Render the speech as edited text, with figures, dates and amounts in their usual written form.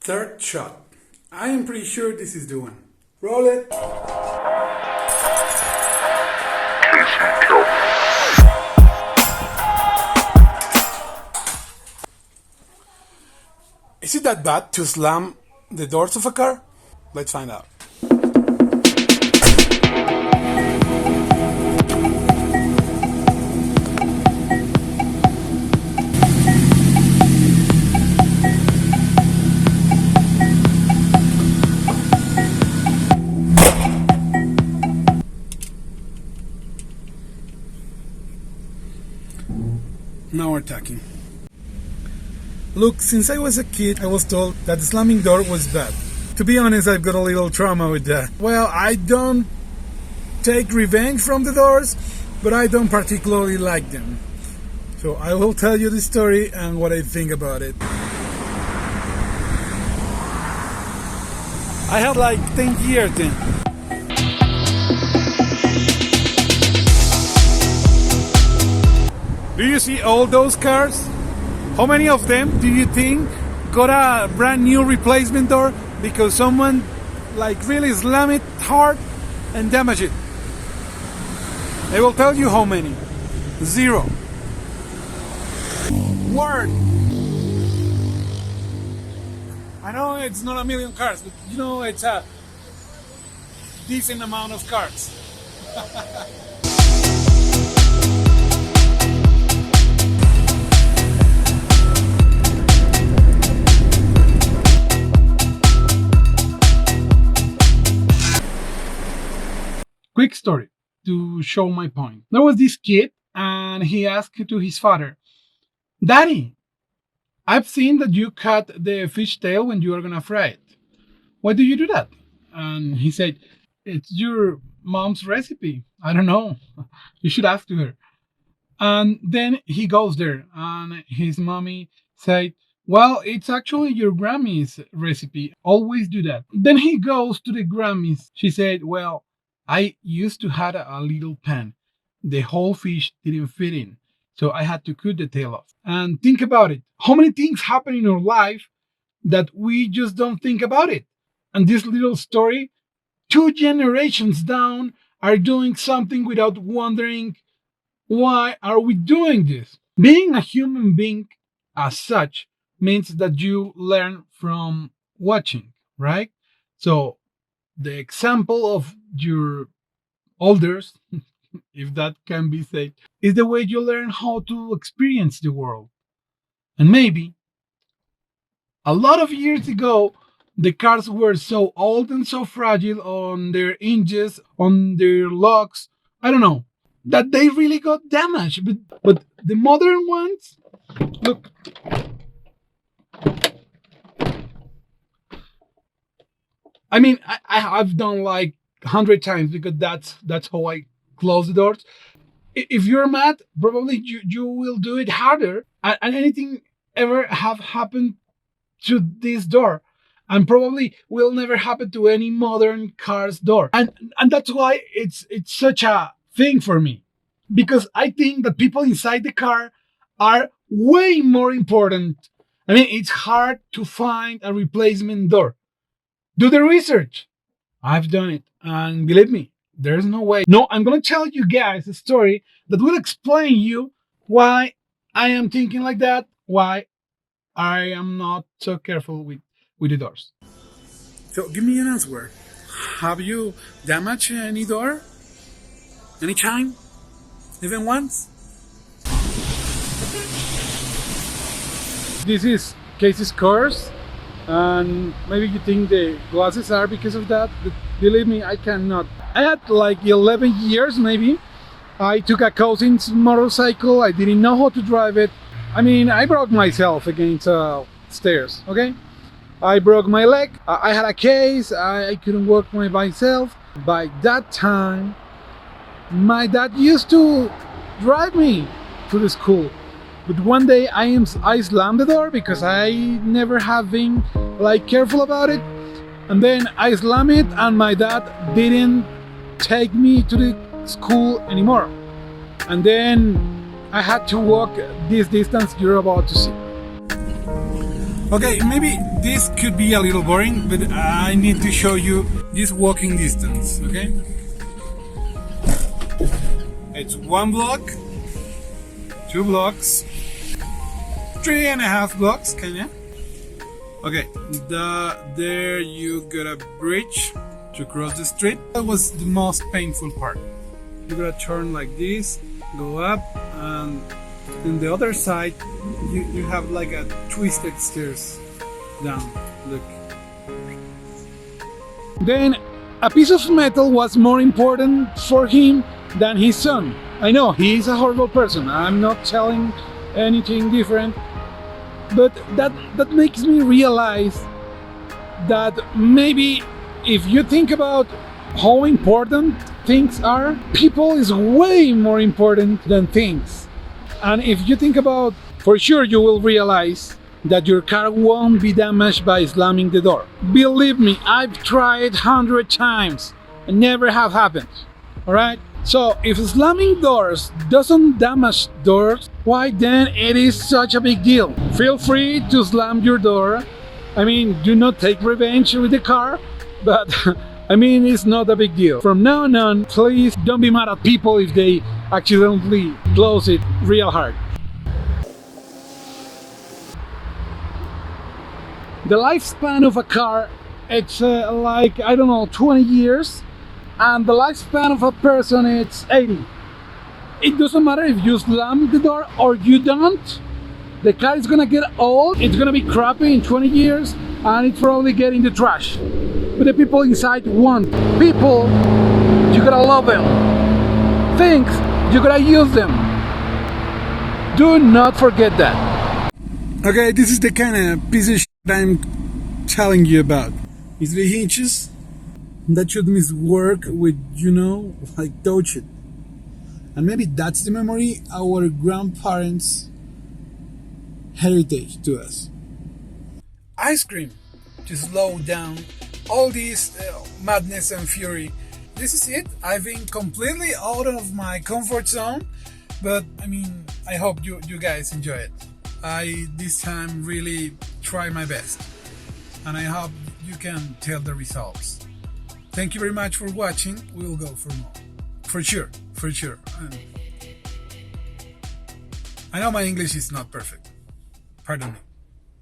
Third shot. I am pretty sure this is the one. Roll it. Is it that bad to slam the doors of a car? Let's find out. Now we're talking. Look, since I was a kid, I was told that the slamming door was bad. To be honest, I've got a little trauma with that. Well, I don't take revenge from the doors, but I don't particularly like them. So I will tell you the story and what I think about it. I had like 10 years then. Do you see all those cars? How many of them do you think got a brand new replacement door because someone like really slammed it hard and damaged it? I will tell you how many. 0. Word. I know it's not a million cars, but you know it's a decent amount of cars. Quick story to show my point. There was this kid and he asked to his father, "Daddy, I've seen that you cut the fish tail when you are gonna fry it. Why do you do that?" And he said, "It's your mom's recipe. I don't know. You should ask to her." And then he goes there and his mommy said, "Well, it's actually your Grammy's recipe. Always do that." Then he goes to the Grammys. She said, "Well, I used to have a little pan. The whole fish didn't fit in, so I had to cut the tail off." And think about it. How many things happen in our life that we just don't think about it? And this little story, 2 generations down, are doing something without wondering, why are we doing this? Being a human being as such means that you learn from watching, right? So the example of your elders, if that can be said, is the way you learn how to experience the world. And maybe a lot of years ago, the cars were so old and so fragile on their hinges, on their locks, I don't know, that they really got damaged. But the modern ones, look. I mean, I've done like 100 times because that's how I close the doors. If you're mad, probably you will do it harder. And anything ever have happened to this door, and probably will never happen to any modern car's door. And that's why it's such a thing for me, because I think that people inside the car are way more important. I mean, it's hard to find a replacement door. Do the research. I've done it. And believe me, there's no way. No, I'm going to tell you guys a story that will explain you why I am thinking like that, why I am not so careful with the doors. So give me an answer. Have you damaged any door? Any time? Even once? This is Casey's course. And maybe you think the glasses are because of that, but believe me, I cannot. I had like 11 years maybe. I took a cousin's motorcycle. I didn't know how to drive it. I mean, I broke myself against stairs, okay? I broke my leg. I had a case. I couldn't walk by myself. By that time, my dad used to drive me to the school. But one day I slammed the door because I never have been like careful about it. And then I slammed it and my dad didn't take me to the school anymore. And then I had to walk this distance you're about to see. Okay, maybe this could be a little boring, but I need to show you this walking distance, okay? It's 1 block, 2 blocks, 3.5 blocks, kinda. Okay, there you got a bridge to cross the street. That was the most painful part. You gotta turn like this, go up, and on the other side, you have like a twisted stairs down. Look. Then a piece of metal was more important for him than his son. I know he's a horrible person. I'm not telling anything different, but that makes me realize that maybe if you think about how important things are, people is way more important than things. And if you think about, for sure you will realize that your car won't be damaged by slamming the door. Believe me, I've tried 100 times and never have happened. Alright? So if slamming doors doesn't damage doors, why then it is such a big deal? Feel free to slam your door. I mean, do not take revenge with the car, but I mean, it's not a big deal. From now on, please don't be mad at people if they accidentally close it real hard. The lifespan of a car, it's like, I don't know, 20 years. And the lifespan of a person, it's 80. It doesn't matter if you slam the door or you don't. The car is gonna get old, it's gonna be crappy in 20 years, and it's probably getting the trash. But the people inside want. People, you gotta love them. Things, you gotta use them. Do not forget that. Okay, this is the kind of piece of shit I'm telling you about. It's the hinges that should miss work with, like touch it. And maybe that's the memory our grandparents heritage to us. Ice cream to slow down all this madness and fury. This is it. I've been completely out of my comfort zone, but I mean, I hope you guys enjoy it. I this time really try my best, and I hope you can tell the results. Thank you very much for watching. We'll go for more. For sure. And I know my English is not perfect. Pardon me.